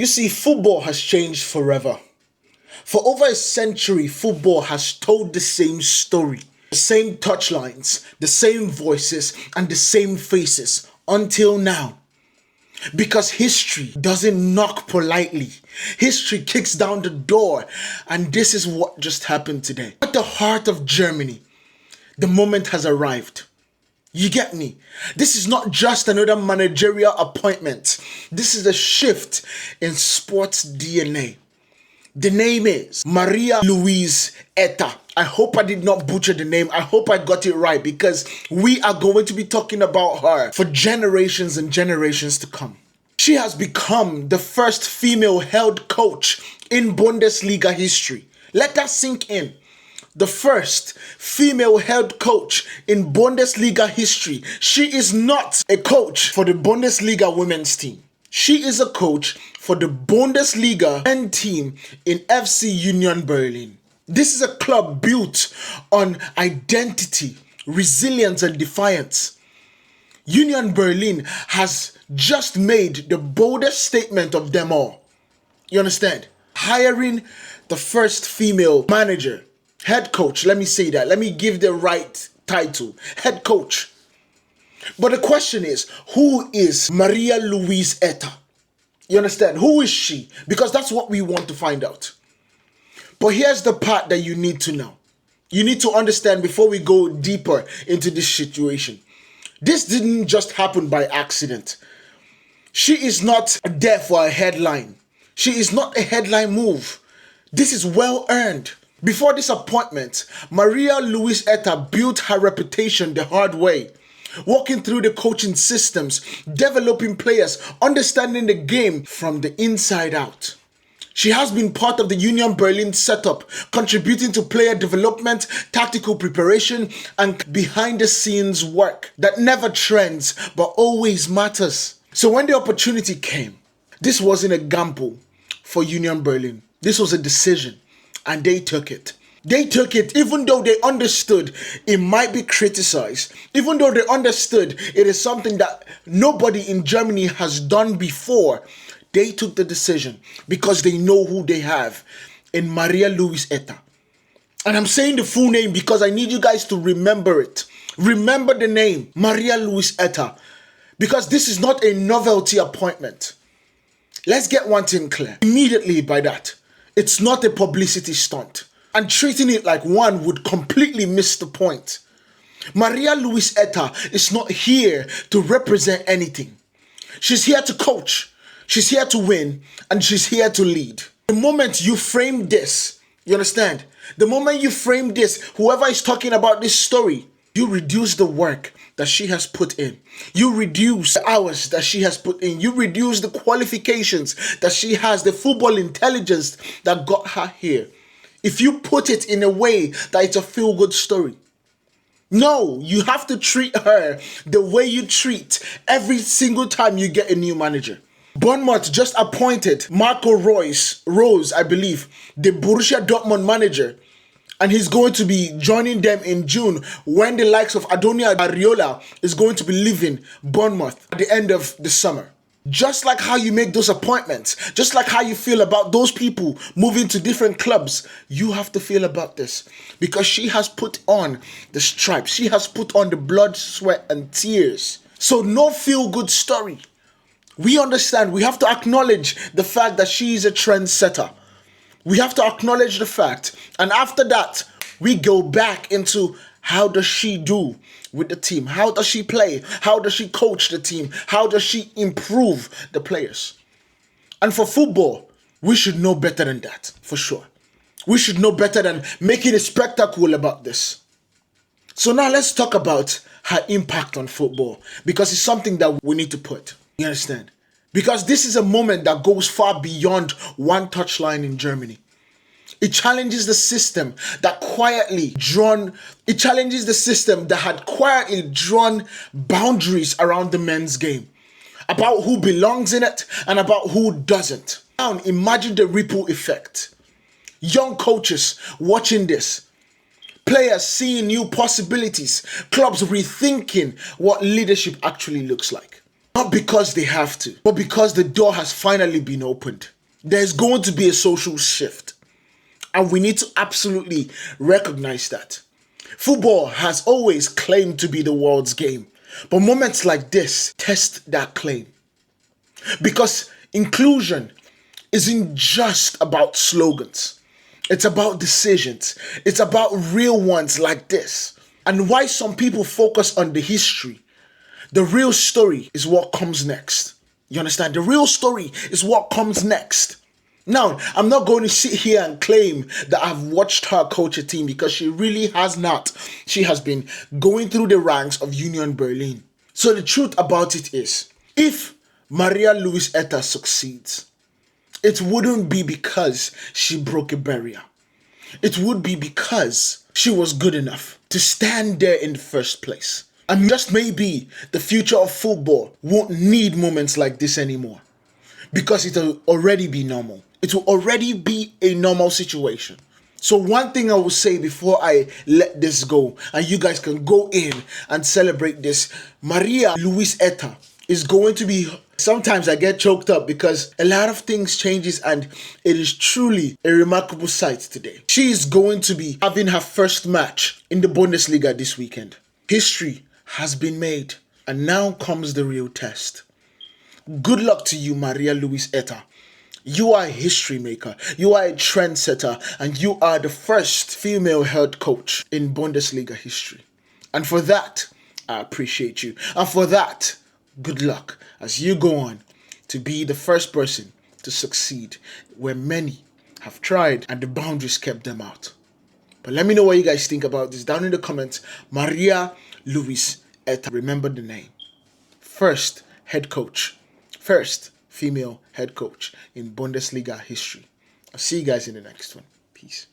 You see, football has changed forever. For over a century, football has told the same story. The same touchlines, the same voices, and the same faces until now. Because history doesn't knock politely. History kicks down the door, and this is what just happened today. At the heart of Germany, the moment has arrived. You get me? This is not just another managerial appointment. This is a shift in sports DNA. The name is Marie-Louise Eta. I hope I did not butcher the name. I hope I got it right, because we are going to be talking about her for generations and generations to come. She has become the first female head coach in Bundesliga history. Let that sink in. The first female head coach in Bundesliga history. She is not a coach for the Bundesliga women's team. She is a coach for the Bundesliga men's team in FC Union Berlin. This is a club built on identity, resilience, and defiance. Union Berlin has just made the boldest statement of them all. You understand? Hiring the first female manager, head coach, let me say that. Let me give the right title, head coach. But the question is, who is Marie-Louise Eta? You understand? Who is she? Because that's what we want to find out. But here's the part that you need to know. You need to understand before we go deeper into this situation. This didn't just happen by accident. She is not there for a headline. She is not a headline move. This is well earned. Before this appointment, Marie-Louise Eta built her reputation the hard way. Walking through the coaching systems, developing players, understanding the game from the inside out. She has been part of the Union Berlin setup, contributing to player development, tactical preparation, and behind-the-scenes work that never trends but always matters. So when the opportunity came, this wasn't a gamble for Union Berlin. This was a decision, and they took it. They took it even though they understood it might be criticized, even though they understood it is something that nobody in Germany has done before. They took the decision because they know who they have in Marie-Louise Eta. And I'm saying the full name because I need you guys to remember it. Remember the name, Marie-Louise Eta, because this is not a novelty appointment. Let's get one thing clear immediately by that. It's not a publicity stunt. And treating it like one would completely miss the point. Marie-Louise Eta is not here to represent anything. She's here to coach. She's here to win, and she's here to lead. The moment you frame this, you understand? The moment you frame this, whoever is talking about this story, you reduce the work that she has put in. You reduce the hours that she has put in. You reduce the qualifications that she has, the football intelligence that got her here. If you put it in a way that it's a feel-good story. No, you have to treat her the way you treat every single time you get a new manager. Bournemouth just appointed Marco Rose, I believe, the Borussia Dortmund manager. And he's going to be joining them in June when the likes of Adonia Ariola is going to be leaving Bournemouth at the end of the summer. Just like how you make those appointments, just like how you feel about those people moving to different clubs, you have to feel about this. Because she has put on the stripes. She has put on the blood, sweat, and tears. So no feel-good story. We understand. We have to acknowledge the fact that she is a trendsetter. We have to acknowledge the fact. And after that, we go back into how does she do with the team? How does she play? How does she coach the team? How does she improve the players? And for football, we should know better than that, for sure. We should know better than making a spectacle about this. So now let's talk about her impact on football, because it's something that we need to put. You understand? Because this is a moment that goes far beyond one touchline in Germany. It challenges the system that had quietly drawn boundaries around the men's game, about who belongs in it and about who doesn't. Now imagine the ripple effect. Young coaches watching this, players seeing new possibilities, clubs rethinking what leadership actually looks like. Not because they have to, but because the door has finally been opened. There's going to be a social shift. And we need to absolutely recognize that. Football has always claimed to be the world's game. But moments like this test that claim. Because inclusion isn't just about slogans. It's about decisions. It's about real ones like this. And why some people focus on the history, the real story is what comes next. You understand? The real story is what comes next. Now, I'm not going to sit here and claim that I've watched her coach a team, because she really has not. She has been going through the ranks of Union Berlin. So the truth about it is, if Marie-Louise Eta succeeds, it wouldn't be because she broke a barrier. It would be because she was good enough to stand there in the first place. And just maybe the future of football won't need moments like this anymore, because it'll already be normal. It will already be a normal situation. So one thing I will say before I let this go, and you guys can go in and celebrate this, Marie-Louise Eta is going to be... Sometimes I get choked up because a lot of things changes, and it is truly a remarkable sight today. She is going to be having her first match in the Bundesliga this weekend. History has been made, and now comes the real test. Good luck to you, Marie-Louise Eta. You are a history maker, you are a trendsetter, and you are the first female head coach in Bundesliga history. And for that, I appreciate you. And for that, good luck as you go on to be the first person to succeed where many have tried and the boundaries kept them out. But let me know what you guys think about this down in the comments. Marie-Louise Eta, remember the name. First head coach, first female head coach in Bundesliga history. I'll see you guys in the next one. Peace.